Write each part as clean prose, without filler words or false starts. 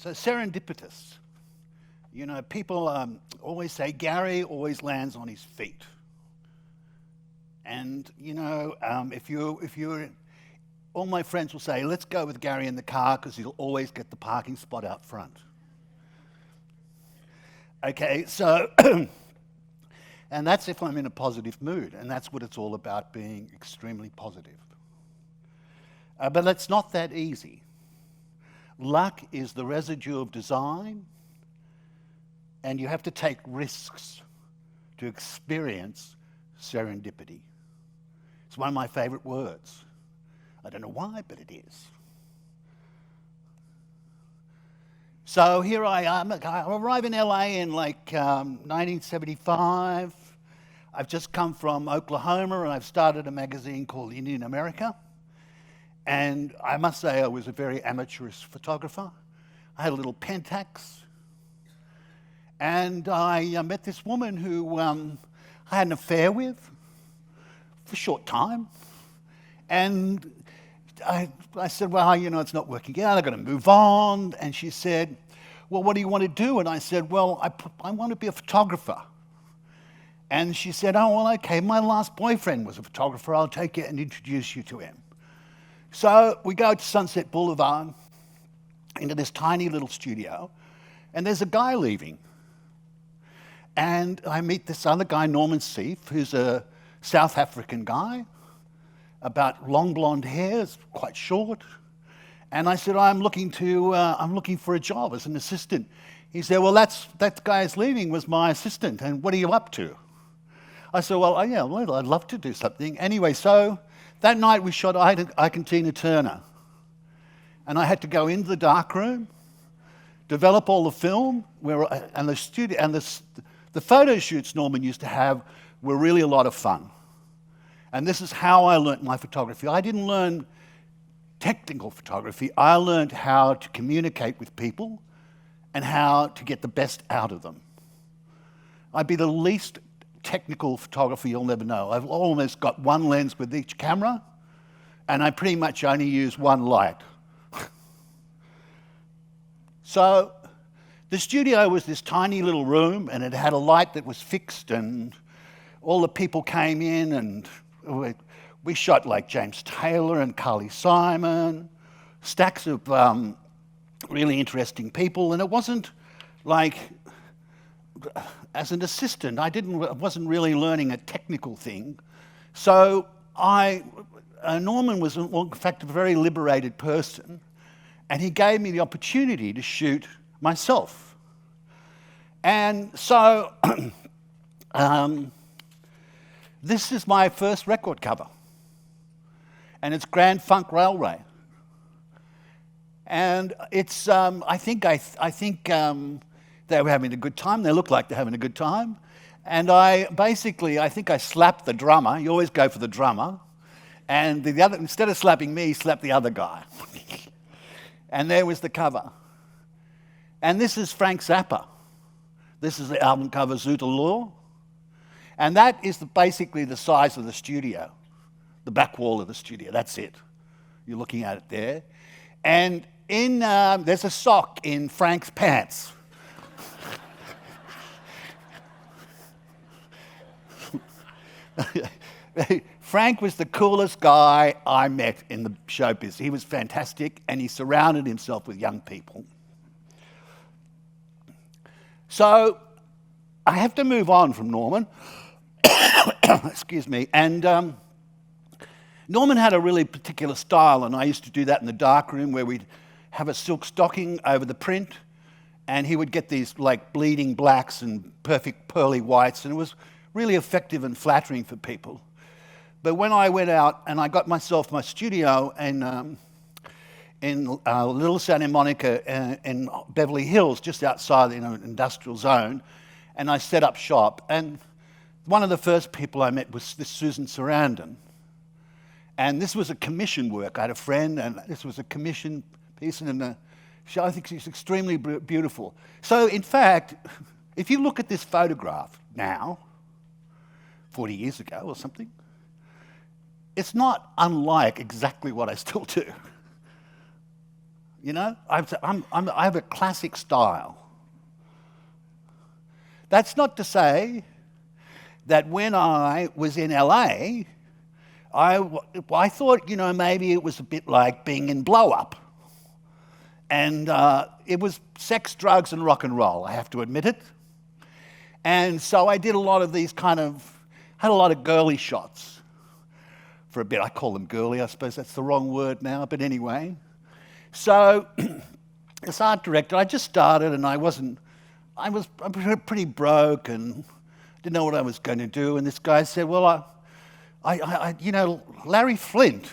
So serendipitous. You know, people always say Gary always lands on his feet. And, you know, if you're, all my friends will say, let's go with Gary in the car because he'll always get the parking spot out front. Okay, so, and that's if I'm in a positive mood, and that's what it's all about, being extremely positive. But it's not that easy. Luck is the residue of design, and you have to take risks to experience serendipity. It's one of my favorite words. I don't know why, but it is. So here I am. I arrive in LA in like 1975. I've just come from Oklahoma, and I've started a magazine called Indian America. And I must say I was a very amateurish photographer. I had a little Pentax. And I met this woman who I had an affair with for a short time. And I said, well, you know, it's not working out. I've got to move on. And she said, well, what do you want to do? And I said, well, I want to be a photographer. And she said, oh, well, okay, my last boyfriend was a photographer. I'll take you and introduce you to him. So we go to Sunset Boulevard into this tiny little studio, and there's a guy leaving. And I meet this other guy, Norman Seif, who's a South African guy, about long blonde hair, quite short. And I said, I'm looking for a job as an assistant. He said, well, that guy's leaving was my assistant, and what are you up to? I said, well, yeah, well, I'd love to do something. Anyway, so that night we shot I Can Tina Turner. And I had to go into the darkroom, develop all the film, and the studio, and the photo shoots Norman used to have were really a lot of fun. And this is how I learnt my photography. I didn't learn technical photography. I learned how to communicate with people and how to get the best out of them. I'd be the least technical photographer you'll never know. I've almost got one lens with each camera, and I pretty much only use one light. So the studio was this tiny little room, and it had a light that was fixed, and all the people came in, and we shot like James Taylor and Karl Simon, stacks of really interesting people, and it wasn't like, as an assistant, I wasn't really learning a technical thing. So Norman was, in fact, a very liberated person, and he gave me the opportunity to shoot myself. And so this is my first record cover, and it's Grand Funk Railway. And it's, I think they were having a good time. They look like they're having a good time. And I think I slapped the drummer. You always go for the drummer. And instead of slapping me, he slapped the other guy. And there was the cover. And this is Frank Zappa. This is the album cover, Zoot Allure. And that is basically the size of the studio, the back wall of the studio. That's it. You're looking at it there. And there's a sock in Frank's pants. Frank was the coolest guy I met in the showbiz. He was fantastic, and he surrounded himself with young people. So I have to move on from Norman. Excuse me. And Norman had a really particular style, and I used to do that in the darkroom where we'd have a silk stocking over the print, and he would get these like bleeding blacks and perfect pearly whites, and it was really effective and flattering for people. But when I went out and I got myself my studio in Little Santa Monica in Beverly Hills, just outside an industrial zone, and I set up shop. And one of the first people I met was this Susan Sarandon. And this was a commission work. I had a friend, and this was a commission piece, and I think she's extremely beautiful. So, in fact, if you look at this photograph now, 40 years ago or something, it's not unlike exactly what I still do. You know, I have a classic style. That's not to say that when I was in LA, I thought, you know, maybe it was a bit like being in Blow Up. And it was sex, drugs, and rock and roll, I have to admit it. And so I did a lot of these had a lot of girly shots for a bit. I call them girly, I suppose that's the wrong word now, but anyway. So as art director, I just started and I was pretty broke and didn't know what I was going to do. And this guy said, well, you know, Larry Flint,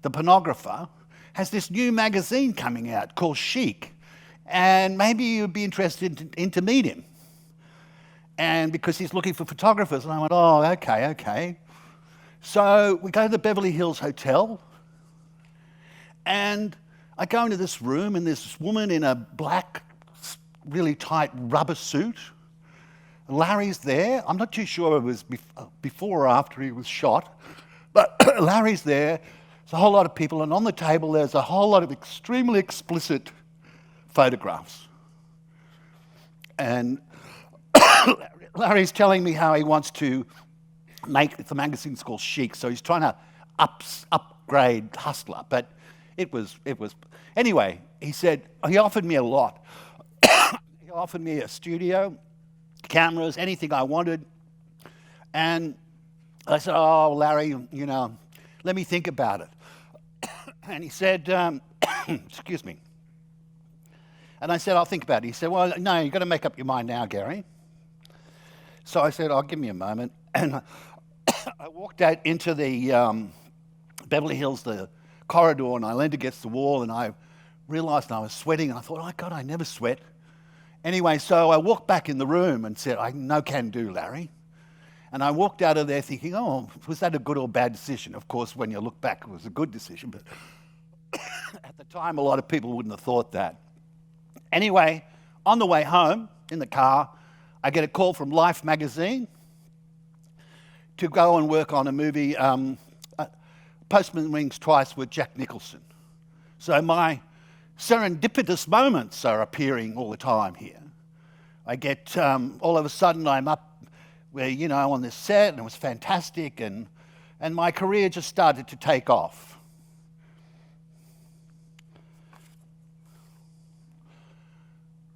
the pornographer, has this new magazine coming out called Chic, and maybe you'd be interested to meet him. And because he's looking for photographers, and I went, oh, okay. So we go to the Beverly Hills Hotel, and I go into this room, and there's this woman in a black, really tight rubber suit. Larry's there. I'm not too sure it was before or after he was shot, but Larry's there. There's a whole lot of people, and on the table there's a whole lot of extremely explicit photographs. And Larry's telling me how he wants to make the magazine's called Chic, so he's trying to upgrade Hustler, but it was anyway. He offered me a lot. He offered me a studio, cameras, anything I wanted, and I said, "Oh, Larry, you know, let me think about it." And he said, "Excuse me." And I said, "I'll think about it." He said, "Well, no, you've got to make up your mind now, Gary." So I said, "Oh, give me a moment." And I walked out into the Beverly Hills, the corridor, and I leaned against the wall, and I realised I was sweating, and I thought, oh, God, I never sweat. Anyway, so I walked back in the room and said, no can do, Larry. And I walked out of there thinking, oh, was that a good or bad decision? Of course, when you look back, it was a good decision, but at the time, a lot of people wouldn't have thought that. Anyway, on the way home, in the car, I get a call from Life magazine to go and work on a movie, Postman Rings Twice with Jack Nicholson. So my serendipitous moments are appearing all the time here. I get, all of a sudden I'm up where, you know, on this set, and it was fantastic, and my career just started to take off.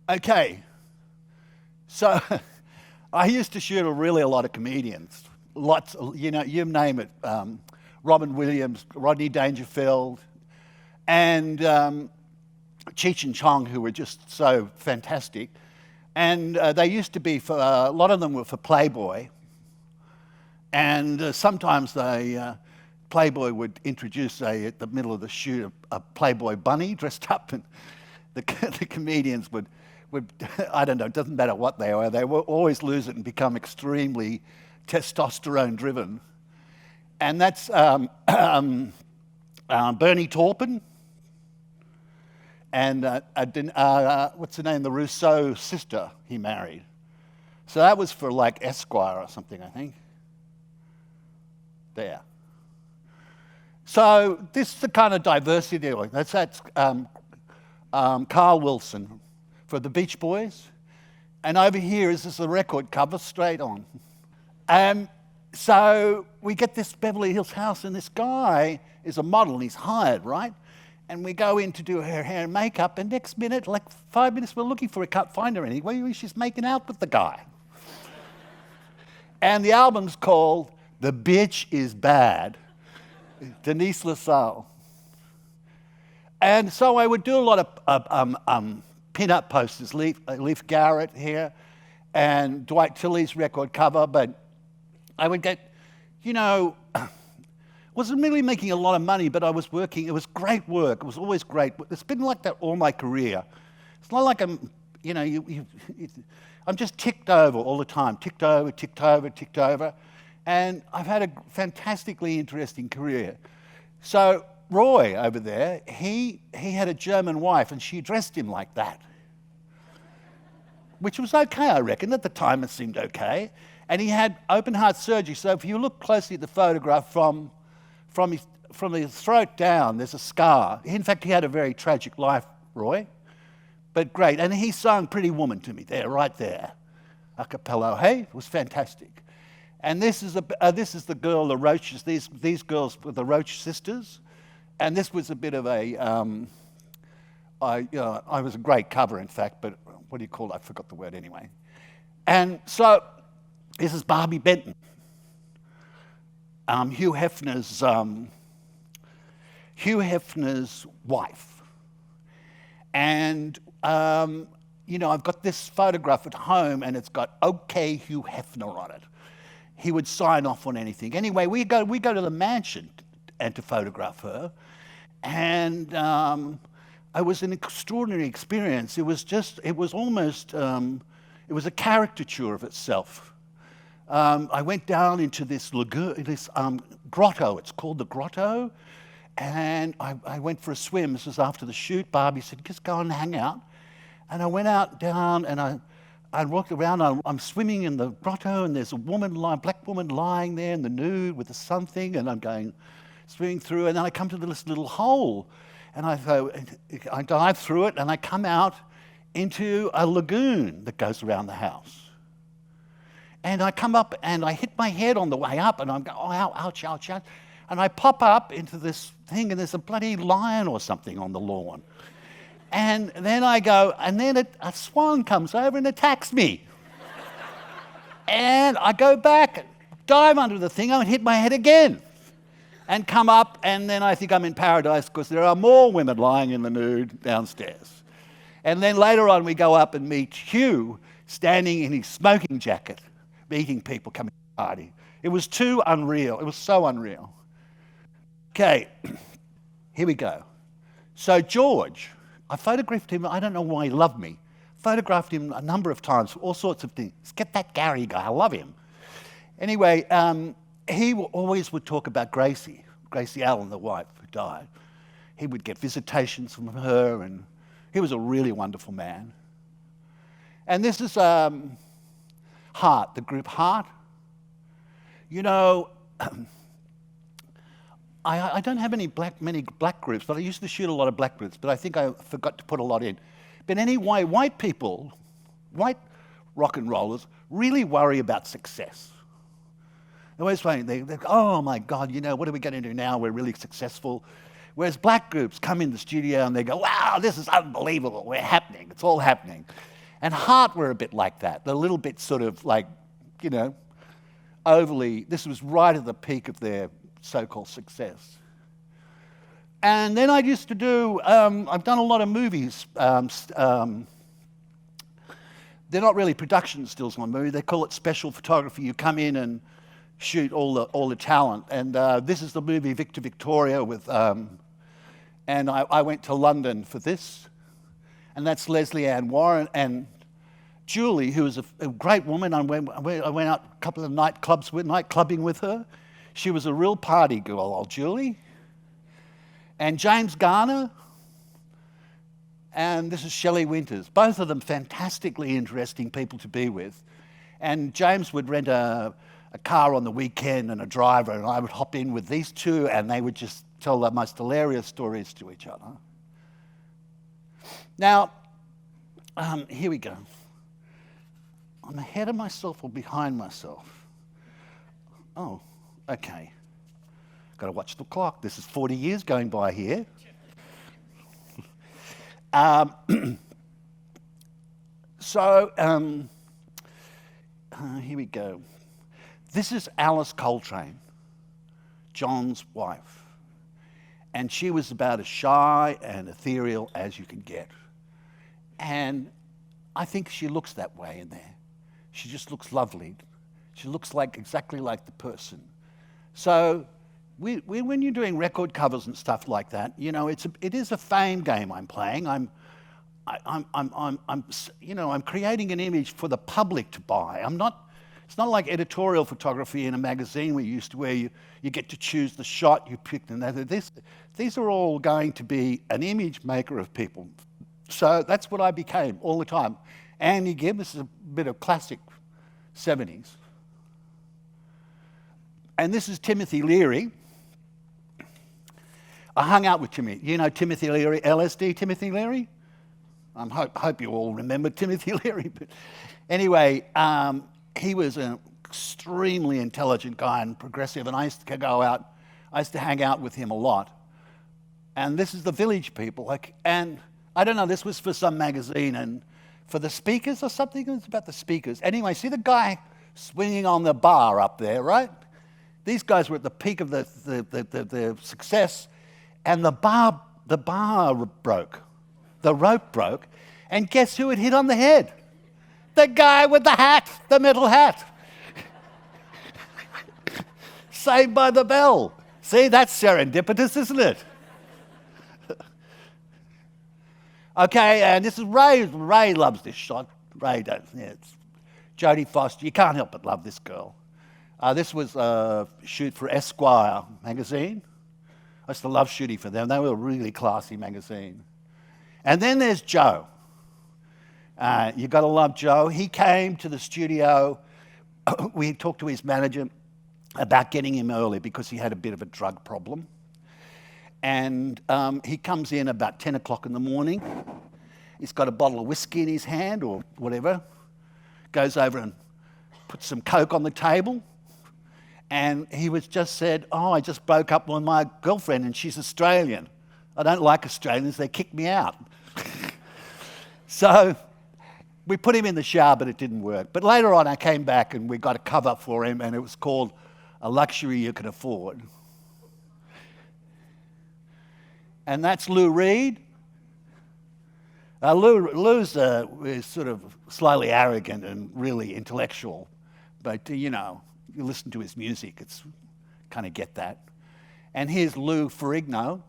Okay, so I used to shoot a lot of comedians. Lots, you know, you name it. Robin Williams, Rodney Dangerfield, and Cheech and Chong, who were just so fantastic. And they used to be, a lot of them were for Playboy. And sometimes Playboy would introduce, at the middle of the shoot, a Playboy bunny dressed up, and the comedians would, I don't know, it doesn't matter what they will always lose it and become extremely testosterone-driven. And that's Bernie Taupin and what's the name? The Rousseau sister he married. So that was for like Esquire or something, I think. There. So this is the kind of diversity. That's Carl Wilson for the Beach Boys. And over here is this a record cover straight on. So we get this Beverly Hills house, and this guy is a model, and he's hired, right? And we go in to do her hair and makeup, and next minute, like 5 minutes, we're looking for her, can't find her anywhere. She's making out with the guy. And the album's called The Bitch Is Bad, Denise LaSalle. And so I would do a lot of pin-up posters, Leif Garrett here, and Dwight Tilley's record cover, but I would get, you know, wasn't really making a lot of money, but I was working. It was great work. It was always great. It's been like that all my career. It's not like I'm, you know, I'm just ticked over all the time. Ticked over. And I've had a fantastically interesting career. So Roy over there, he had a German wife, and she dressed him like that, which was okay, I reckon. At the time, it seemed okay. And he had open heart surgery. So if you look closely at the photograph from his from the throat down, there's a scar. In fact, he had a very tragic life, Roy, but great. And he sang Pretty Woman to me there, right there, a cappella. Hey, it was fantastic. And this is the girl, the Roaches. These girls were the Roach sisters, and this was a bit of a. I was a great cover, in fact, but what do you call it? I forgot the word anyway. And so this is Barbie Benton, Hugh Hefner's wife. And, I've got this photograph at home, and it's got OK Hugh Hefner on it. He would sign off on anything. Anyway, we go to the mansion and to photograph her. And it was an extraordinary experience. It was a caricature of itself. I went down into this lagoon, this grotto. It's called the Grotto. And I went for a swim. This was after the shoot. Barbie said, just go and hang out. And I went out down, and I walked around. I'm swimming in the grotto, and there's a black woman lying there in the nude with something, and I'm going swimming through, and then I come to this little hole, and I dive through it, and I come out into a lagoon that goes around the house. And I come up, and I hit my head on the way up, and I'm going, oh, ouch, ouch, ouch. And I pop up into this thing, and there's a bloody lion or something on the lawn. And then I go, and then a swan comes over and attacks me. And I go back, dive under the thing, and hit my head again. And come up, and then I think I'm in paradise because there are more women lying in the nude downstairs. And then later on, we go up and meet Hugh standing in his smoking jacket, meeting people coming to the party. It was too unreal. It was so unreal. Okay, here we go. So George, I photographed him. I don't know why he loved me. Photographed him a number of times for all sorts of things. Get that Gary guy. I love him. Anyway, he always would talk about Gracie Allen, the wife who died. He would get visitations from her, and he was a really wonderful man. And this is Heart, the group Heart. I don't have many black groups, but I used to shoot a lot of black groups, but I think I forgot to put a lot in. But anyway, white people, white rock and rollers, really worry about success. They're always saying, they go, oh my God, what are we going to do now? We're really successful. Whereas black groups come in the studio and they go, wow, this is unbelievable. We're happening. It's all happening. And Heart were a bit like that. They're a little bit sort of like, overly, this was right at the peak of their so-called success. And then I used to do, I've done a lot of movies. They're not really production stills on a movie. They call it special photography. You come in and shoot all the talent. And this is the movie Victor Victoria with, and I went to London for this. And that's Leslie Ann Warren and Julie, who was a great woman. I went out a couple of night clubbing with her. She was a real party girl, old Julie. And James Garner, and this is Shelley Winters. Both of them fantastically interesting people to be with. And James would rent a car on the weekend and a driver, and I would hop in with these two, and they would just tell the most hilarious stories to each other. Now, here we go. I'm ahead of myself or behind myself? Oh, okay. Got to watch the clock. This is 40 years going by here. Here we go. This is Alice Coltrane, John's wife. And she was about as shy and ethereal as you can get. And I think she looks that way in there. She just looks lovely. She looks exactly like the person. So when you're doing record covers and stuff like that, it is a fame game I'm playing. I'm creating an image for the public to buy. It's not like editorial photography in a magazine where you get to choose the shot you picked. And these are all going to be an image maker of people. So that's what I became all the time. Andy Gibb, this is a bit of classic 70s. And this is Timothy Leary. I hung out with Timothy. You know Timothy Leary, LSD Timothy Leary? I hope you all remember Timothy Leary. But anyway, he was an extremely intelligent guy and progressive, and I used to go out, I used to hang out with him a lot. And this is the Village people. And I don't know, this was for some magazine, and for the speakers or something, it was about the speakers. Anyway, see the guy swinging on the bar up there, right? These guys were at the peak of the success, and the bar broke. The rope broke, and guess who it hit on the head? The guy with the hat, the metal hat. Saved by the Bell. See, that's serendipitous, isn't it? Okay, and this is Ray. Ray loves this shot. Ray does. Yeah, it's Jodie Foster. You can't help but love this girl. This was a shoot for Esquire magazine. I used to love shooting for them. They were a really classy magazine. And then there's Joe. You've got to love Joe. He came to the studio. We talked to his manager about getting him early because he had a bit of a drug problem. And he comes in about 10 o'clock in the morning. He's got a bottle of whiskey in his hand or whatever. Goes over and puts some Coke on the table. And he was just said, oh, I just broke up with my girlfriend and she's Australian. I don't like Australians, they kicked me out. So we put him in the shower, but it didn't work. But later on I came back and we got a cover for him, and it was called A Luxury You Can Afford. And that's Lou Reed. Lou's is sort of slightly arrogant and really intellectual, but you know, you listen to his music, it's kind of get that. And here's Lou Ferrigno,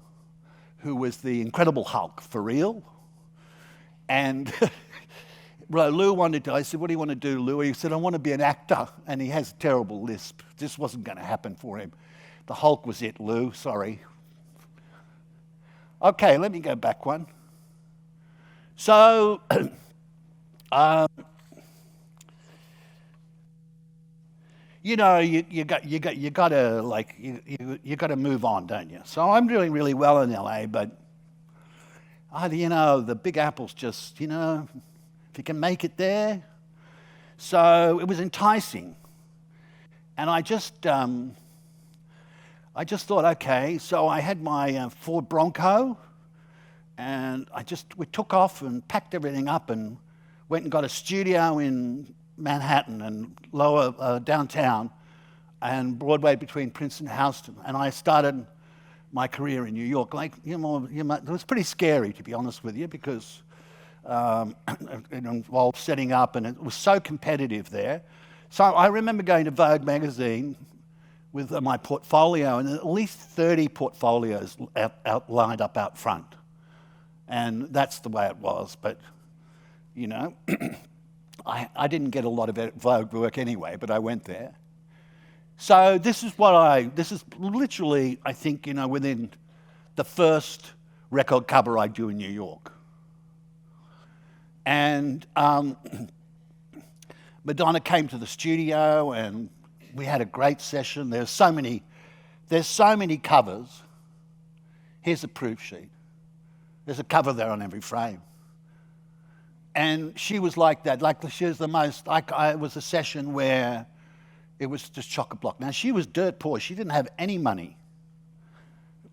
who was the Incredible Hulk for real. And Lou wanted to, I said, what do you want to do, Lou? He said, I want to be an actor. And he has a terrible lisp. This wasn't going to happen for him. The Hulk was it, Lou, sorry. Okay, let me go back one. So, you know, you got to move on, don't you? So I'm doing really well in LA, but you know, the Big Apple's just, you know, if you can make it there. So it was enticing, and I just thought, okay. So I had my Ford Bronco, and we took off and packed everything up and went and got a studio in Manhattan and lower downtown and Broadway between Princeton and Houston. And I started my career in New York. Like, it was pretty scary, to be honest with you, because it involved setting up, and it was so competitive there. So I remember going to Vogue magazine with my portfolio, and at least 30 portfolios lined up out front. And that's the way it was. But, you know, I didn't get a lot of Vogue work anyway, but I went there. So this is literally, I think, you know, within the first record cover I do in New York. And Madonna came to the studio, and we had a great session. There's so many covers. Here's a proof sheet. There's a cover there on every frame. And she was like that. Like, she was the most, it was a session where it was just chock-a-block. Now, she was dirt poor. She didn't have any money.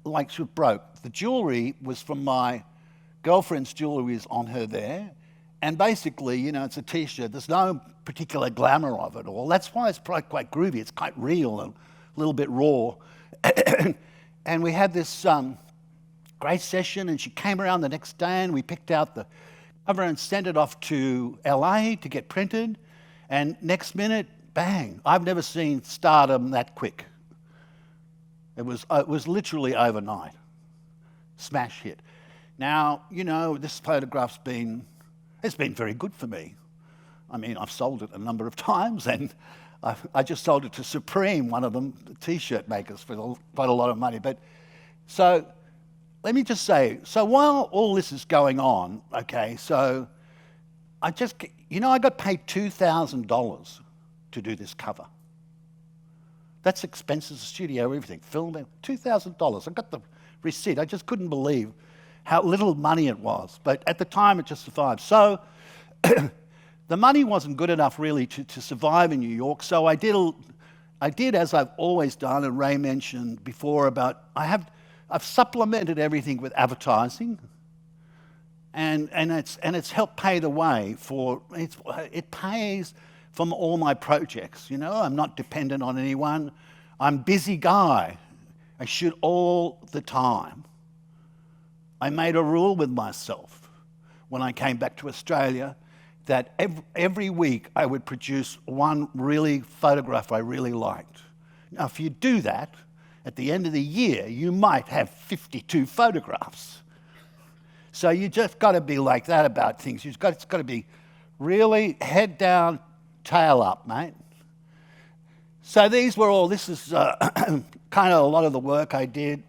Like, she was broke. The jewelry was from my girlfriend's jewelry is on her there. And basically, you know, it's a T-shirt. There's no particular glamour of it all. That's why it's quite groovy. It's quite real and a little bit raw. And we had this great session, and she came around the next day, and we picked out the cover and sent it off to LA to get printed. And next minute, bang! I've never seen stardom that quick. It was literally overnight. Smash hit. Now, you know, this photograph's it's been very good for me. I mean, I've sold it a number of times, and I just sold it to Supreme, one of them, the T-shirt makers, for quite a lot of money. But so let me just say, so while all this is going on, okay, so I got paid $2,000 to do this cover. That's expenses, the studio, everything, film, $2,000. I got the receipt. I just couldn't believe how little money it was. But at the time, it just survived. So the money wasn't good enough really to survive in New York. So I did as I've always done, and Ray mentioned before about I've supplemented everything with advertising, and it's helped pay the way for it pays from all my projects. You know, I'm not dependent on anyone. I'm a busy guy. I shoot all the time. I made a rule with myself when I came back to Australia that every week I would produce one really photograph I really liked. Now, if you do that, at the end of the year, you might have 52 photographs. So you just got to be like that about things. It's got to be really head down, tail up, mate. So this is kind of a lot of the work I did.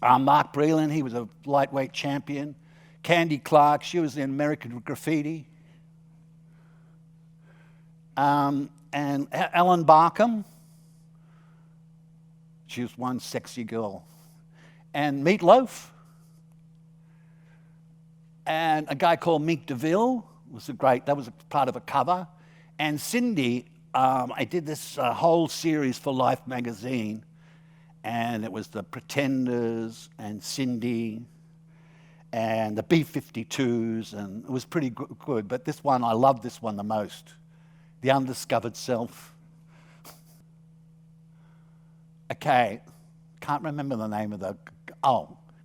Mark Breland, he was a lightweight champion. Candy Clark, she was in American Graffiti. And Ellen Barkham, she was one sexy girl. And Meatloaf. And a guy called Meek DeVille that was a part of a cover. And Cindy, I did this whole series for Life magazine, and it was the Pretenders and Cindy and the B-52s, and it was pretty good. But this one, I loved this one the most, The Undiscovered Self. Okay, can't remember the name of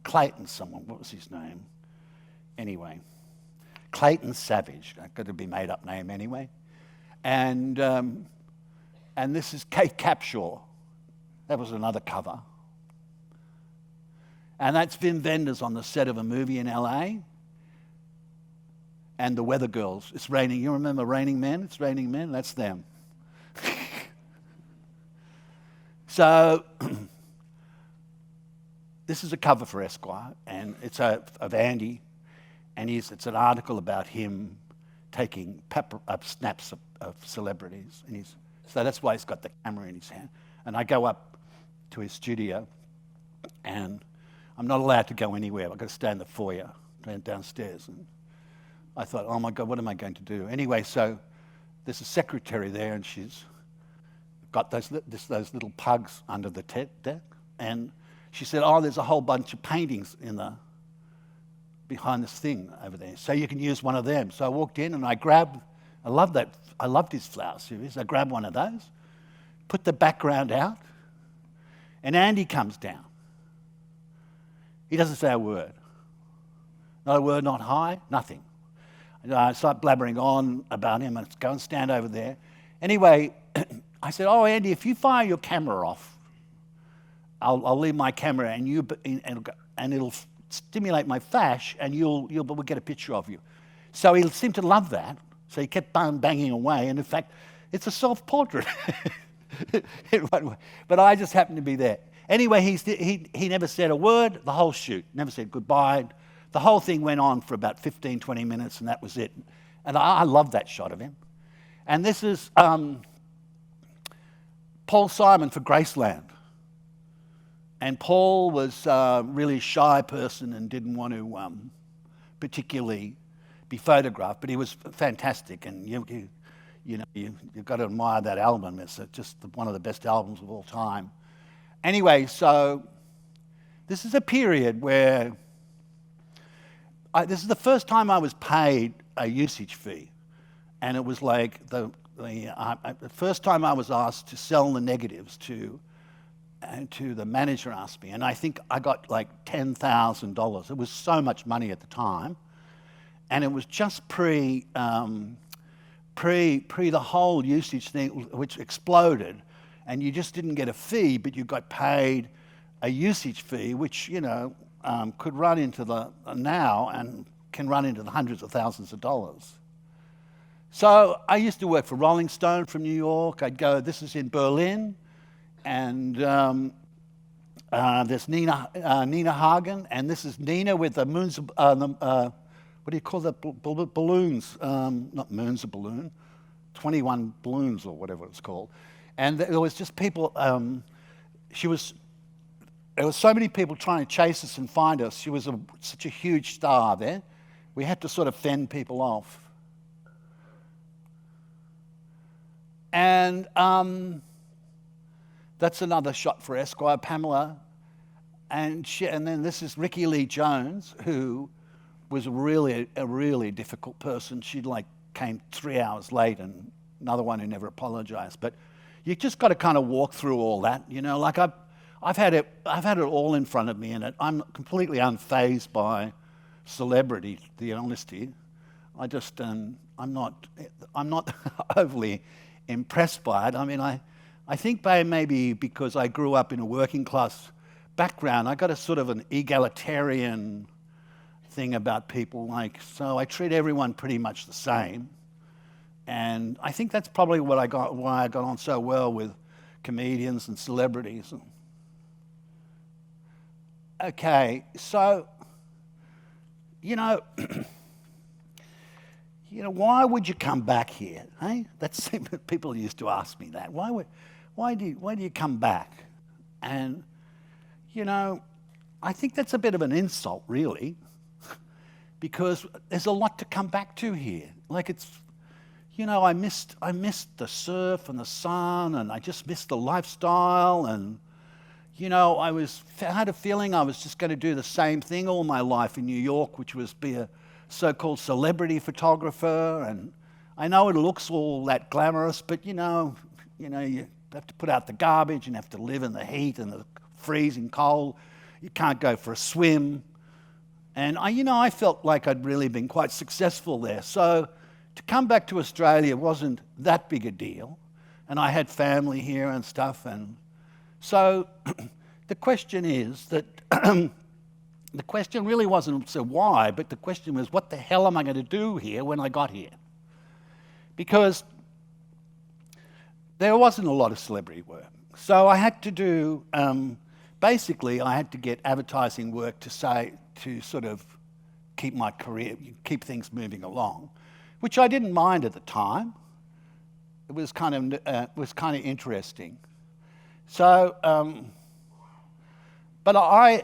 Clayton someone, what was his name? Anyway, Clayton Savage, that could have been a made-up name anyway. And this is Kate Capshaw. That was another cover. And that's Vim Vendors on the set of a movie in LA. And the Weather Girls. It's raining. You remember Raining Men? It's Raining Men. That's them. So this is a cover for Esquire, and it's of Andy, and it's an article about him taking snaps of celebrities, and so that's why he's got the camera in his hand. And I go up to his studio, and I'm not allowed to go anywhere. I've got to stay in the foyer, downstairs. And I thought, oh my God, what am I going to do? Anyway, so there's a secretary there, and she's got those little pugs under the deck, and she said, oh, there's a whole bunch of paintings behind this thing over there, so you can use one of them. So I walked in and I loved his flower series. I grabbed one of those, put the background out, and Andy comes down. He doesn't say a word. Not a word, not hi, nothing. And I start blabbering on about him, and go and stand over there. Anyway, I said, oh, Andy, if you fire your camera off, I'll leave my camera, and it'll stimulate my flash, and we'll get a picture of you. So he seemed to love that. So he kept banging away, and in fact, it's a self-portrait. But I just happened to be there. Anyway, he never said a word the whole shoot, never said goodbye. The whole thing went on for about 15, 20 minutes, and that was it. And I love that shot of him. And this is Paul Simon for Graceland. And Paul was a really shy person and didn't want to particularly be photographed, but he was fantastic. And you've got to admire that album. It's just one of the best albums of all time. Anyway, so this is a period where this is the first time I was paid a usage fee, and it was like the first time I was asked to sell the negatives to the manager asked me, and I think I got like $10,000. It was so much money at the time, and it was just pre the whole usage thing, which exploded, and you just didn't get a fee, but you got paid a usage fee, which could run into now and can run into the hundreds of thousands of dollars. So I used to work for Rolling Stone from New York. I'd go, this is in Berlin, and there's Nina Hagen, and this is Nina with the moons, what do you call that, balloons, not moons, a balloon, 21 balloons or whatever it's called. And there was just people, she was there were so many people trying to chase us and find us. She was such a huge star there. We had to sort of fend people off. And that's another shot for Esquire, Pamela. And then this is Ricky Lee Jones, who was a really difficult person. She came 3 hours late, and another one who never apologized. But you just got to kind of walk through all that, you know. Like I've had it all in front of me, and I'm completely unfazed by celebrity. To be honest here, I just I'm not overly impressed by it. I mean, I think maybe because I grew up in a working class background, I got a sort of an egalitarian thing about people. So I treat everyone pretty much the same, and I think that's probably why I got on so well with comedians and celebrities. Okay, so you know, why would you come back here? Hey, that's people used to ask me that. Why do you come back? And I think that's a bit of an insult, really, because there's a lot to come back to here. I missed the surf and the sun, and I just missed the lifestyle, and I had a feeling I was just going to do the same thing all my life in New York, which was be a so-called celebrity photographer. And I know it looks all that glamorous, but you have to put out the garbage and have to live in the heat and the freezing cold. You can't go for a swim. And I felt like I'd really been quite successful there. So to come back to Australia wasn't that big a deal. And I had family here and stuff. And so the question is that the question really wasn't so why, but the question was, what the hell am I going to do here when I got here? Because there wasn't a lot of celebrity work. So I had to do, basically I had to get advertising work to sort of keep my career, keep things moving along, which I didn't mind at the time. It was kind of interesting. So, but I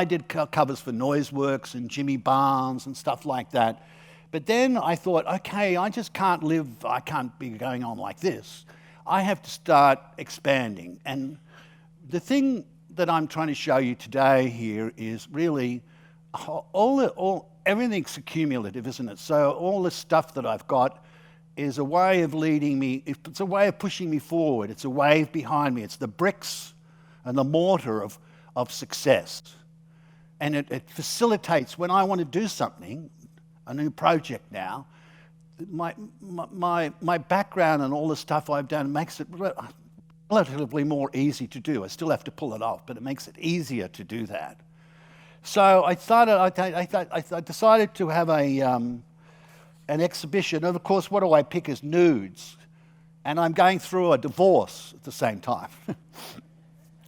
did covers for Noiseworks and Jimmy Barnes and stuff like that. But then I thought, okay, I just can't live, I can't be going on like this. I have to start expanding. And the thing that I'm trying to show you today here is really everything's accumulative, isn't it? So all the stuff that I've got is a way of leading me, it's a way of pushing me forward. It's a wave behind me. It's the bricks and the mortar of success. And it facilitates when I want to do something, a new project now, my background and all the stuff I've done makes it relatively more easy to do. I still have to pull it off, but it makes it easier to do that. So I decided to have an exhibition. And of course, what do I pick as nudes? And I'm going through a divorce at the same time.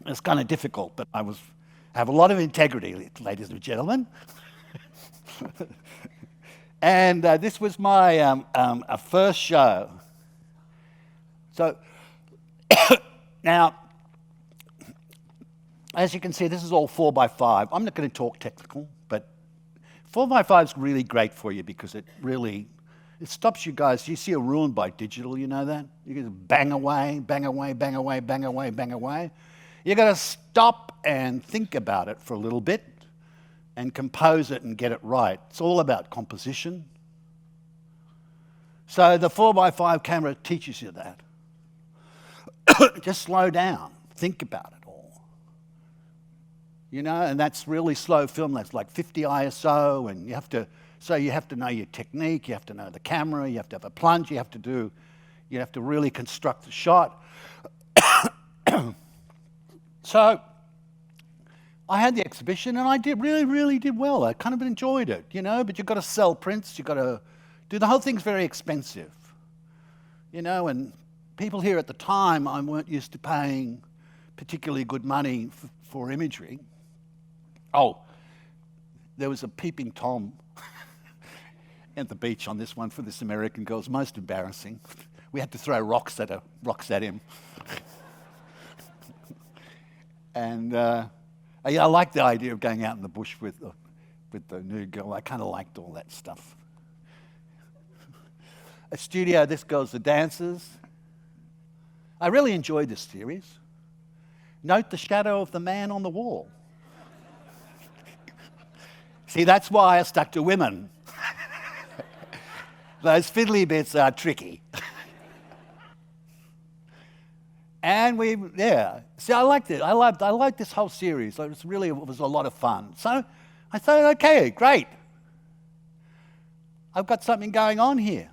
It's kind of difficult, but I have a lot of integrity, ladies and gentlemen. And this was my first show. So now, as you can see, this is all 4x5. I'm not going to talk technical, but 4x5 is really great for you because it stops you guys. You see a ruined by digital, you know that? You can bang away, bang away, bang away, bang away, bang away. You got to stop and think about it for a little bit and compose it and get it right. It's all about composition. So the 4x5 camera teaches you that. Just slow down, think about it all. And that's really slow film. That's like 50 ISO, and you have to know your technique, you have to know the camera, you have to have a plunge, you have to really construct the shot. So I had the exhibition, and I really did well. I kind of enjoyed it, but you've got to sell prints, you've got to do the whole thing's very expensive, and people here at the time weren't used to paying particularly good money for imagery. Oh, there was a peeping Tom at the beach on this one for this American girl. It was most embarrassing. We had to throw rocks at him. And yeah, I like the idea of going out in the bush with the nude girl. I kind of liked all that stuff. A studio, this goes the dancers. I really enjoyed this series. Note the shadow of the man on the wall. See, that's why I stuck to women. Those fiddly bits are tricky. And yeah. See, I liked it. I liked this whole series. It was a lot of fun. So I thought, okay, great. I've got something going on here.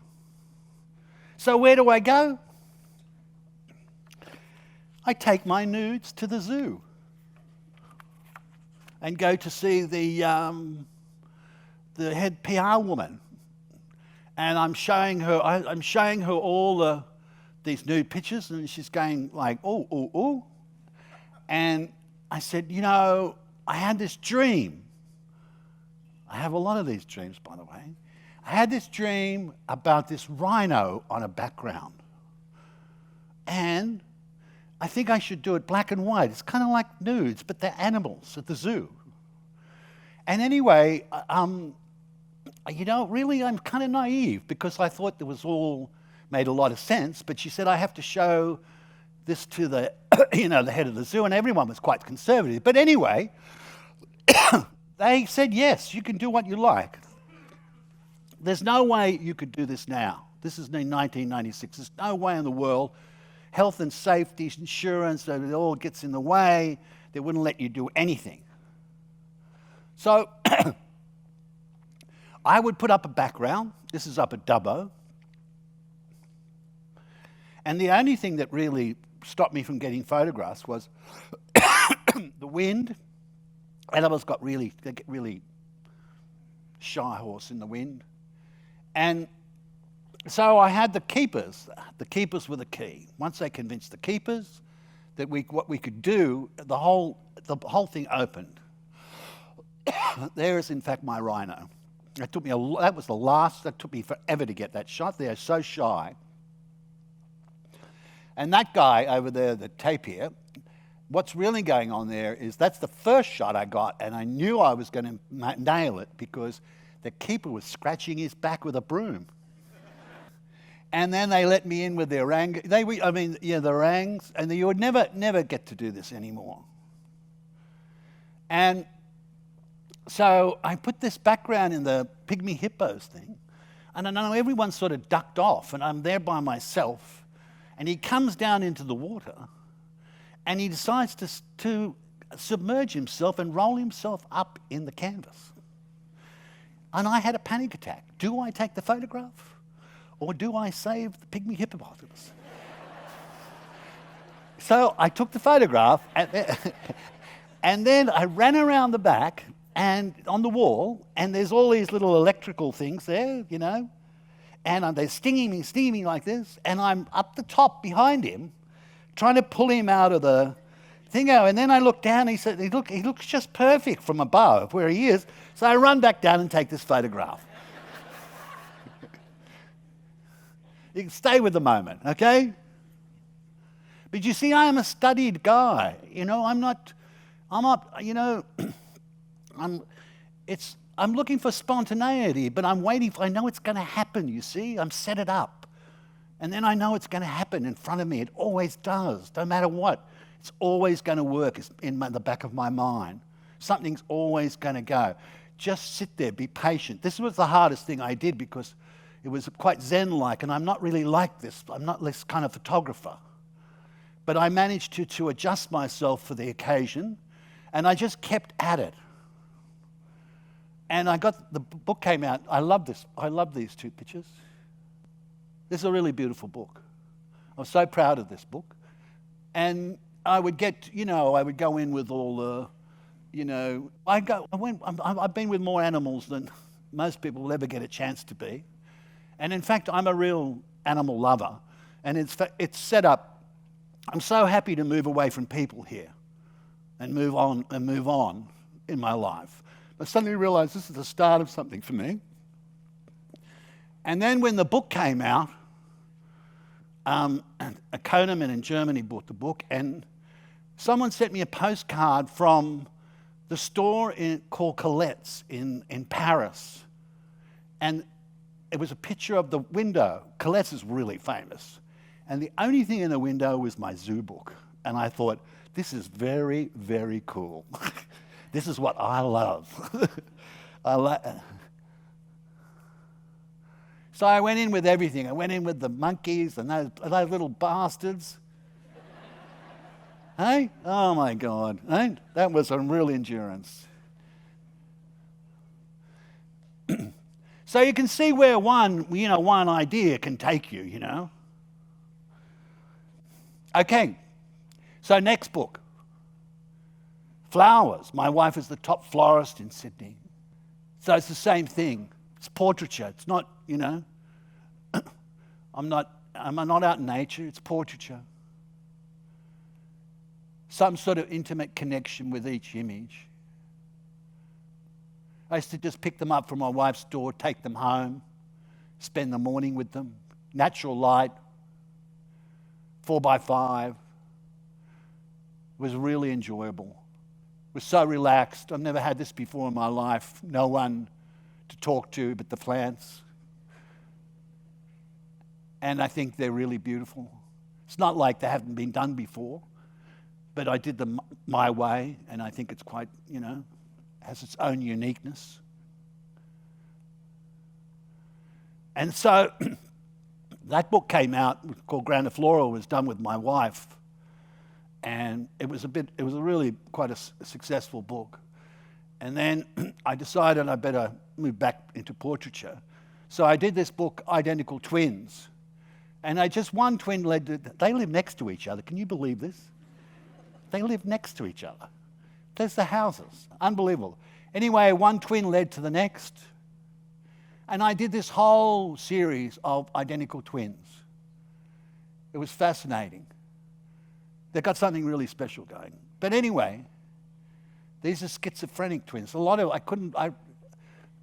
So where do I go? I take my nudes to the zoo and go to see the head PR woman, and I'm showing her all these nude pictures, and she's going like, oh, oh, oh. And I said, you know, I had this dream. I have a lot of these dreams, by the way. I had this dream about this rhino on a background. And I think I should do it black and white. It's kind of like nudes, but they're animals at the zoo. And anyway, you know, really, I'm kind of naive because I thought it was all made a lot of sense. But she said I have to show this to the, you know, the head of the zoo, and everyone was quite conservative. But anyway, they said yes, you can do what you like. There's no way you could do this now. This is in 1996. There's no way in the world. Health and safety, insurance, it all gets in the way. They wouldn't let you do anything. So I would put up a background. This is up at Dubbo. And the only thing that really stopped me from getting photographs was the wind. Animals they get really shy horse in the wind. And so I had the keepers. The keepers were the key. Once they convinced the keepers that what we could do, the whole thing opened. There is, in fact, my rhino. That took me forever to get that shot. They're so shy. And that guy over there, the tapir, what's really going on there is that's the first shot I got, and I knew I was going to nail it because the keeper was scratching his back with a broom. And then they let me in with the orang. The orangs, and you would never get to do this anymore. And so I put this background in the pygmy hippos thing, and I know everyone sort of ducked off, and I'm there by myself, and he comes down into the water, and he decides to submerge himself and roll himself up in the canvas. And I had a panic attack. Do I take the photograph? Or do I save the pygmy hippopotamus? So I took the photograph, and then I ran around the back and on the wall, and there's all these little electrical things there, you know, and they're stinging me like this, and I'm up the top behind him, trying to pull him out of the thingo, and then I look down, and he said, he looks just perfect from above where he is, so I run back down and take this photograph. You can stay with the moment, okay? But you see, I am a studied guy. You know, I'm not, you know, I'm looking for spontaneity, but I'm waiting I know it's going to happen, you see? I'm set it up. And then I know it's going to happen in front of me. It always does, no matter what. It's always going to work in the back of my mind. Something's always going to go. Just sit there, be patient. This was the hardest thing I did because it was quite Zen-like, and I'm not really like this. I'm not this kind of photographer. But I managed to adjust myself for the occasion, and I just kept at it. And the book came out. I love this. I love these two pictures. This is a really beautiful book. I was so proud of this book. And I would go in with all the, you know, I've been with more animals than most people will ever get a chance to be. And in fact, I'm a real animal lover. And it's set up, I'm so happy to move away from people here and move on in my life. I suddenly realized this is the start of something for me. And then when the book came out, a Koneman in Germany bought the book, and Someone sent me a postcard from the store called Colette's in Paris. And it was a picture of the window. Colette's is really famous. And the only thing in the window was my zoo book. And I thought, this is very, very cool. This is what I love. So I went in with everything. I went in with the monkeys and those little bastards. Hey? Oh my God. Hey? That was some real endurance. So you can see where one idea can take you, you know. Okay. So next book. Flowers. My wife is the top florist in Sydney. So it's the same thing. It's portraiture. It's not, you know, I'm not out in nature. It's portraiture. Some sort of intimate connection with each image. I used to just pick them up from my wife's door, take them home, spend the morning with them. Natural light, 4x5. It was really enjoyable. It was so relaxed. I've never had this before in my life. No one to talk to but the plants. And I think they're really beautiful. It's not like they haven't been done before, but I did them my way, and I think it's quite, you know, has its own uniqueness. And so that book came out called Grandiflora, was done with my wife. And it was really quite a successful book. And then I decided I better move back into portraiture. So I did this book, Identical Twins. And one twin led to, they live next to each other. Can you believe this? They live next to each other. There's the houses. Unbelievable. Anyway, one twin led to the next. And I did this whole series of identical twins. It was fascinating. They got something really special going. But anyway, these are schizophrenic twins. A lot of,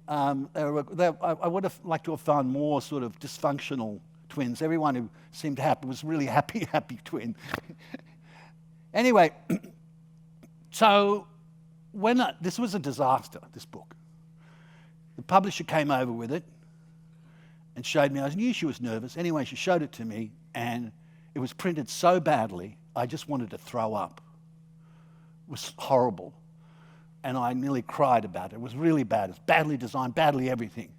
I would have liked to have found more sort of dysfunctional twins. Everyone who seemed happy was really happy twin. Anyway, so this was a disaster, this book. The publisher came over with it and showed me. I knew she was nervous. Anyway, she showed it to me, and it was printed so badly, I just wanted to throw up. It was horrible. And I nearly cried about it. It was really bad. It was badly designed, badly everything.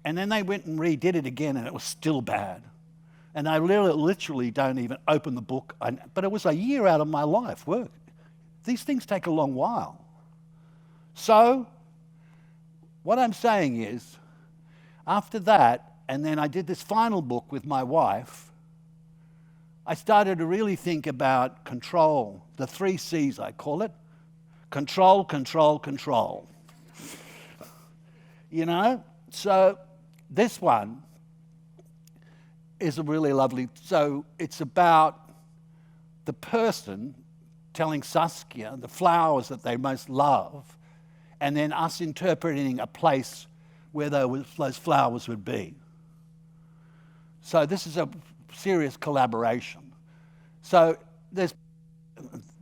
And then they went and redid it again, and it was still bad. And I literally don't even open the book. But it was a year out of my life work. These things take a long while. So what I'm saying is, after that, and then I did this final book with my wife, I started to really think about control, the 3 C's I call it. Control, control, control. You know? So this one is a really lovely, so it's about the person telling Saskia the flowers that they most love, and then us interpreting a place where those flowers would be. So this is a serious collaboration. So there's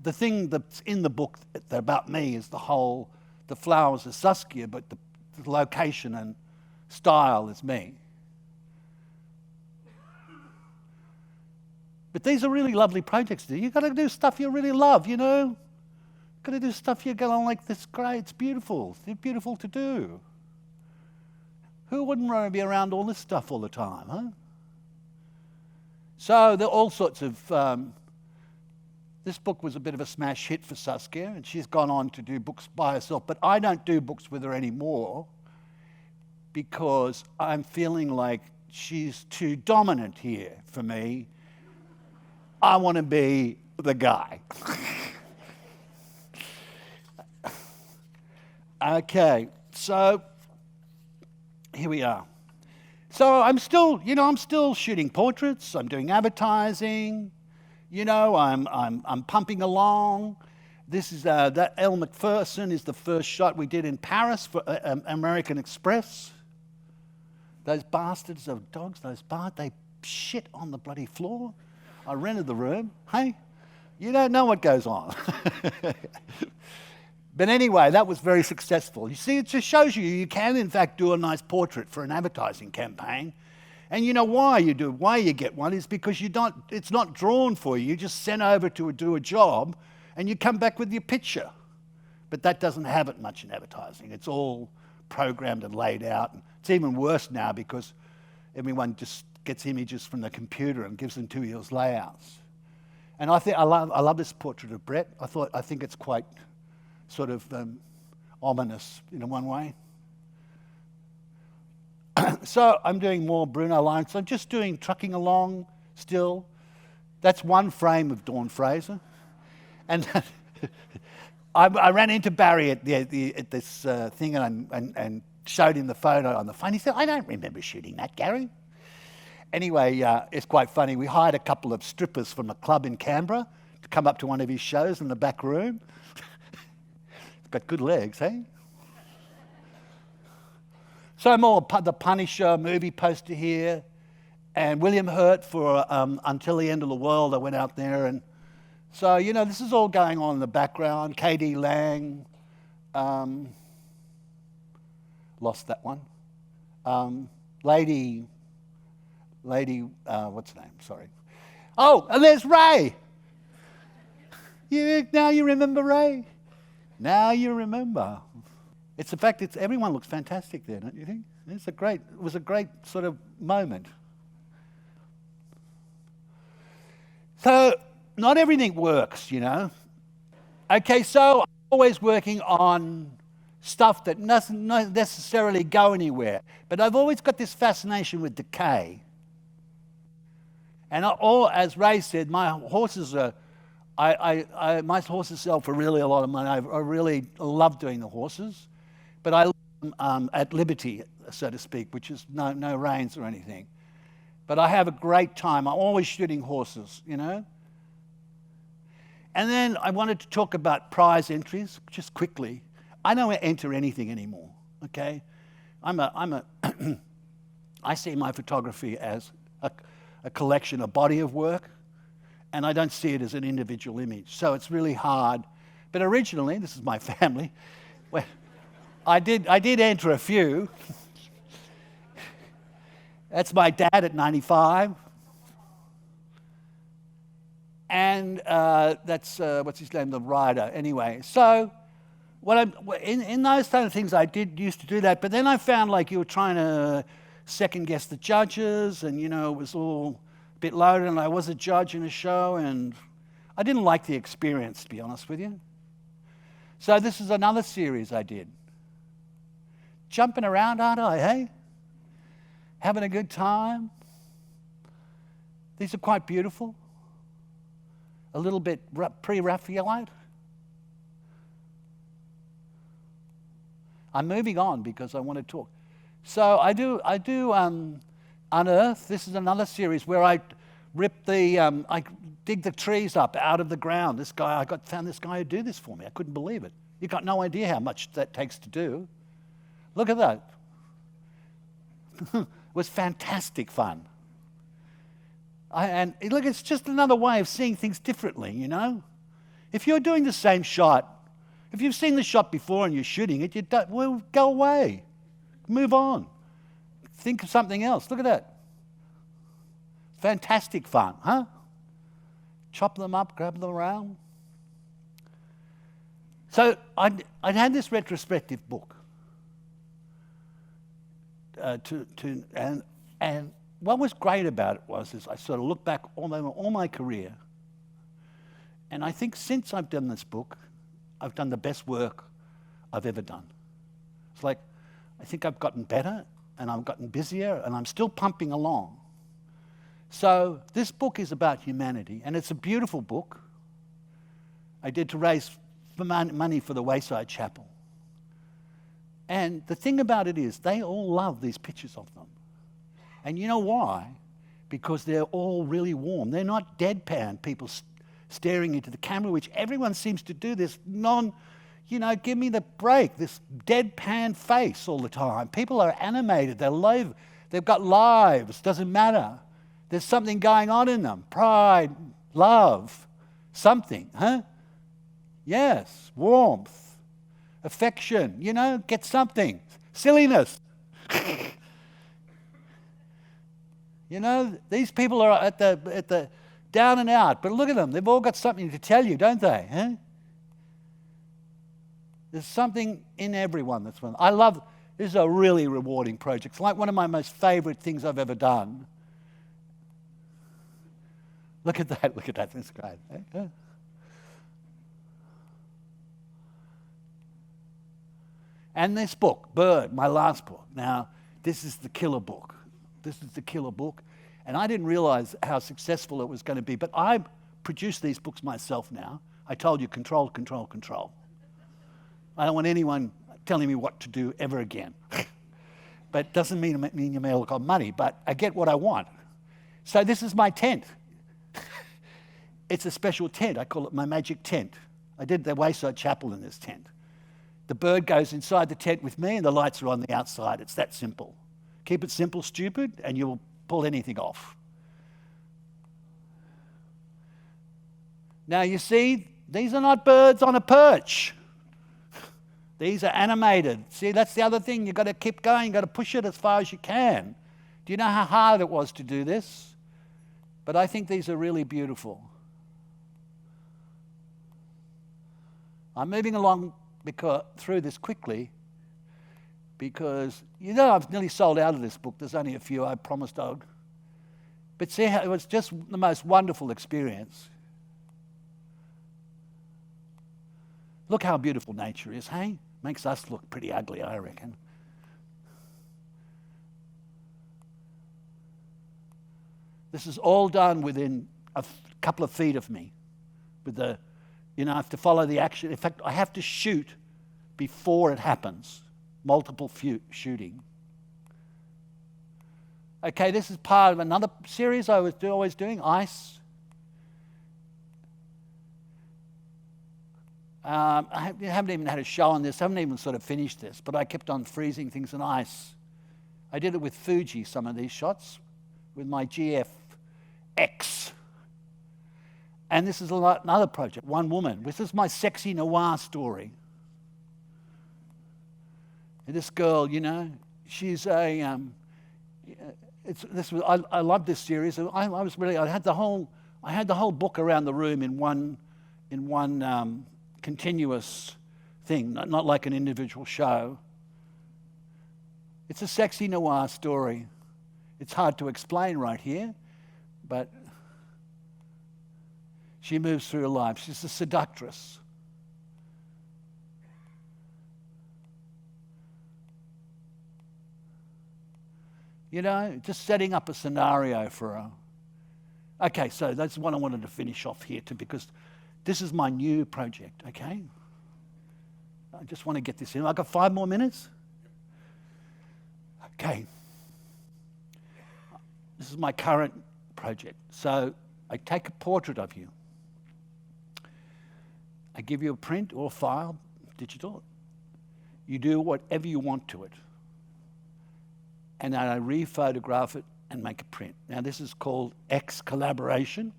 the thing that's in the book about me is the flowers are Saskia, but the location and style is me. But these are really lovely projects to do. You've got to do stuff you really love, you know? You've got to do stuff you're going like, this is great, it's beautiful. It's beautiful to do. Who wouldn't want to be around all this stuff all the time, huh? So there are all sorts of... this book was a bit of a smash hit for Saskia, and she's gone on to do books by herself. But I don't do books with her anymore because I'm feeling like she's too dominant here for me. I want to be the guy. Okay, so here we are. So I'm still shooting portraits. I'm doing advertising. You know, I'm pumping along. This is that Elle Macpherson is the first shot we did in Paris for American Express. Those bastards of dogs, they shit on the bloody floor. I rented the room. Hey, You don't know what goes on. But anyway, that was very successful. You see, it just shows you can, in fact, do a nice portrait for an advertising campaign. And you know why you get one is because it's not drawn for you. You just send over to do a job and you come back with your picture. But that doesn't have it much in advertising. It's all programmed and laid out. It's even worse now because everyone just gets images from the computer and gives them to you as layouts. And I love this portrait of Brett. I think it's quite sort of ominous in one way. So I'm doing more Bruno lines. I'm just doing trucking along still. That's one frame of Dawn Fraser. And I ran into Barry at this thing and showed him the photo on the phone. He said, I don't remember shooting that, Gary. Anyway, it's quite funny. We hired a couple of strippers from a club in Canberra to come up to one of his shows in the back room. Got good legs, eh? So more the Punisher movie poster here, and William Hurt for Until the End of the World. I went out there, and so this is all going on in the background. K.D. Lang, lost that one. Lady, what's her name? Sorry. Oh, and there's Ray. Now you remember Ray. Now you remember. It's the fact that everyone looks fantastic there, don't you think? It was a great sort of moment. So not everything works, Okay, so I'm always working on stuff that doesn't necessarily go anywhere. But I've always got this fascination with decay. And as Ray said, my horses are. My horses sell for really a lot of money. I really love doing the horses, but I love them at liberty, so to speak, which is no reins or anything. But I have a great time. I'm always shooting horses, And then I wanted to talk about prize entries, just quickly. I don't enter anything anymore, okay? I see my photography as a collection, a body of work. And I don't see it as an individual image. So it's really hard. But originally, this is my family, well, I did enter a few. That's my dad at 95. And that's, what's his name, the rider. Anyway, so in those kind of things, I used to do that. But then I found like you were trying to second guess the judges, and it was all bit loaded, and I was a judge in a show, and I didn't like the experience, to be honest with you. So this is another series I did. Jumping around, aren't I, hey? Having a good time. These are quite beautiful. A little bit pre-Raphaelite. I'm moving on because I want to talk. So I do Unearth. This is another series where I I dig the trees up out of the ground. Found this guy who do this for me. I couldn't believe it. You got no idea how much that takes to do. Look at that. It was fantastic fun. And look, it's just another way of seeing things differently, If you're doing the same shot, if you've seen the shot before and you're shooting it, go away. Move on. Think of something else. Look at that. Fantastic fun, huh? Chop them up, grab them around. So I'd had this retrospective book. And what was great about it was I sort of looked back all my career, and I think since I've done this book, I've done the best work I've ever done. It's like I think I've gotten better, and I've gotten busier, and I'm still pumping along. So this book is about humanity, and it's a beautiful book. I did to raise money for the Wayside Chapel. And the thing about it is, they all love these pictures of them. And you know why? Because they're all really warm. They're not deadpan people staring into the camera, which everyone seems to do, this give me the break, this deadpan face all the time. People are animated, they've got lives, doesn't matter. There's something going on in them, pride, love, Something, huh? Yes, warmth, affection, get something. Silliness. These people are at the down and out, but look at them. They've all got something to tell you, don't they? Huh? There's something in everyone that's one. This is a really rewarding project. It's like one of my most favorite things I've ever done. Look at that, that's great. Yeah. And this book, Bird, my last book. Now, this is the killer book. And I didn't realize how successful it was going to be, but I produce these books myself now. I told you, control, control, control. I don't want anyone telling me what to do ever again. But it doesn't mean you may look on money, but I get what I want. So this is my tent. It's a special tent. I call it my magic tent. I did the Wayside Chapel in this tent. The bird goes inside the tent with me and the lights are on the outside. It's that simple. Keep it simple, stupid, and you'll pull anything off. Now you see, these are not birds on a perch. These are animated. See, that's the other thing. You've got to keep going. You've got to push it as far as you can. Do you know how hard it was to do this? But I think these are really beautiful. I'm moving along through this quickly because, I've nearly sold out of this book. There's only a few I promised I'd. But see how it was just the most wonderful experience. Look how beautiful nature is, hey? Makes us look pretty ugly, I reckon. This is all done within a couple of feet of me. I have to follow the action. In fact, I have to shoot before it happens. Multiple shooting. Okay, this is part of another series I was always doing, ice. I haven't even had a show on this. I haven't even sort of finished this, but I kept on freezing things in ice. I did it with Fuji, some of these shots, with my GFX. And this is another project, one woman. This is my sexy noir story. And this girl, she's a. I love this series. I had the whole book around the room in one continuous thing, not like an individual show. It's a sexy noir story. It's hard to explain right here, but she moves through her life. She's a seductress. Just setting up a scenario for her. Okay, so that's what I wanted to finish off here too, because this is my new project, okay? I just want to get this in. I've got 5 more minutes. Okay. This is my current project. So I take a portrait of you. I give you a print or a file, digital. You do whatever you want to it. And then I re-photograph it and make a print. Now this is called X collaboration,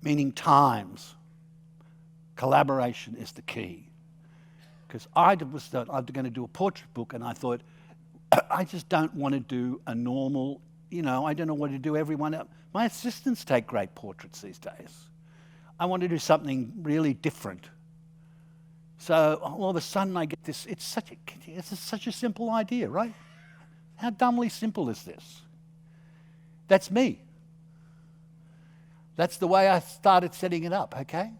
meaning times. Collaboration is the key. Because I was going to do a portrait book and I thought, I just don't want to do a normal, I don't know what to do everyone else. My assistants take great portraits these days. I want to do something really different. So all of a sudden I get this, it's such a simple idea, right? How dumbly simple is this? That's me. That's the way I started setting it up, okay?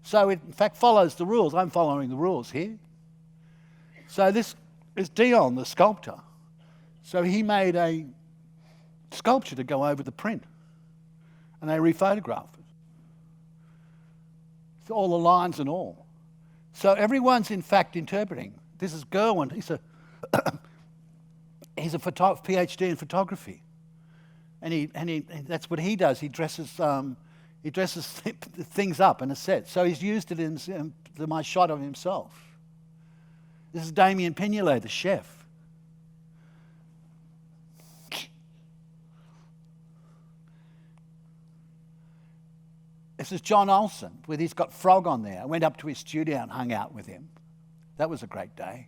So it, in fact, follows the rules. I'm following the rules here. So this is Dion, the sculptor. So he made a sculpture to go over the print. And they rephotographed it. So all the lines and all. So everyone's, in fact, interpreting. This is Gerwin. He's a PhD in photography. And that's what he does. He dresses things up in a set. So he's used it in my shot of himself. This is Damien Pignolet, the chef. This is John Olsen, with he's got Frog on there. I went up to his studio and hung out with him. That was a great day.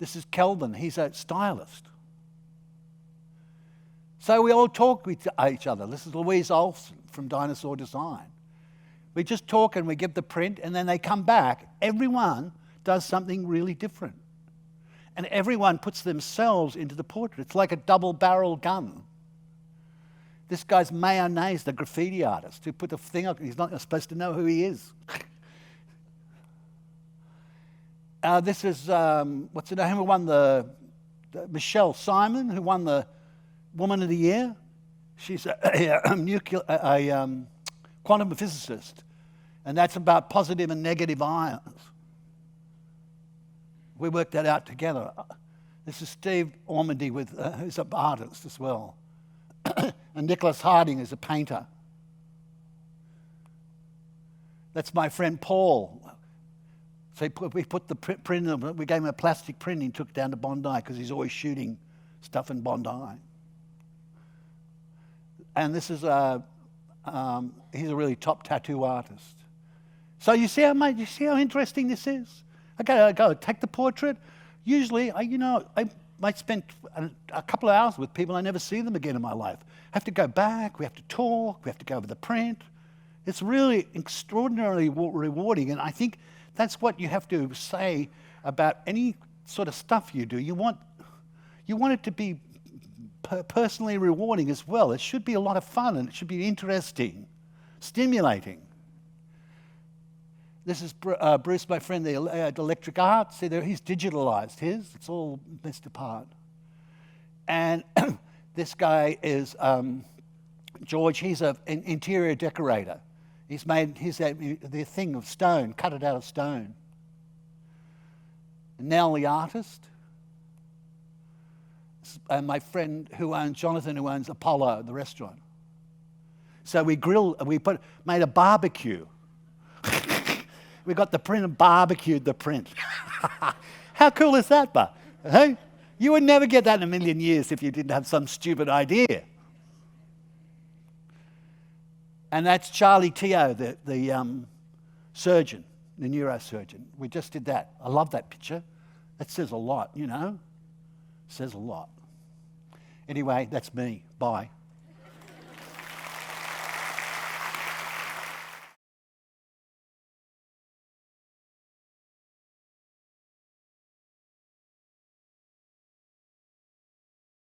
This is Kelvin, he's a stylist. So we all talk with each other. This is Louise Olsen from Dinosaur Design. We just talk and we give the print, and then they come back. Everyone does something really different. And everyone puts themselves into the portrait. It's like a double-barrel gun. This guy's Mayonnaise, the graffiti artist, who put the thing up. He's not supposed to know who he is. This is, what's her name, who won Michelle Simon, who won the Woman of the Year. She's a quantum physicist, and that's about positive and negative ions. We worked that out together. This is Steve Ormandy, who's an artist as well. And Nicholas Harding is a painter. That's my friend Paul. So we put the print in, we gave him a plastic print and he took it down to Bondi because he's always shooting stuff in Bondi. And this is he's a really top tattoo artist. So you see how interesting this is? I go take the portrait. Usually, I might spend a couple of hours with people. I never see them again in my life. I have to go back. We have to talk. We have to go over the print. It's really extraordinarily rewarding, and I think that's what you have to say about any sort of stuff you do. You want it to be personally rewarding as well. It should be a lot of fun, and it should be interesting, stimulating. This is Bruce, my friend, the electric art. See there, he's digitalized his. It's all messed apart. And this guy is George. He's an interior decorator. He's made the thing of stone, cut it out of stone. Nell, the artist. And my friend Jonathan, who owns Apollo, the restaurant. So we made a barbecue. We got the print and barbecued the print. How cool is that, Bah? Hey? You would never get that in a million years if you didn't have some stupid idea. And that's Charlie Teo, the surgeon, the neurosurgeon. We just did that. I love that picture. That says a lot, you know. Says a lot. Anyway, that's me. Bye.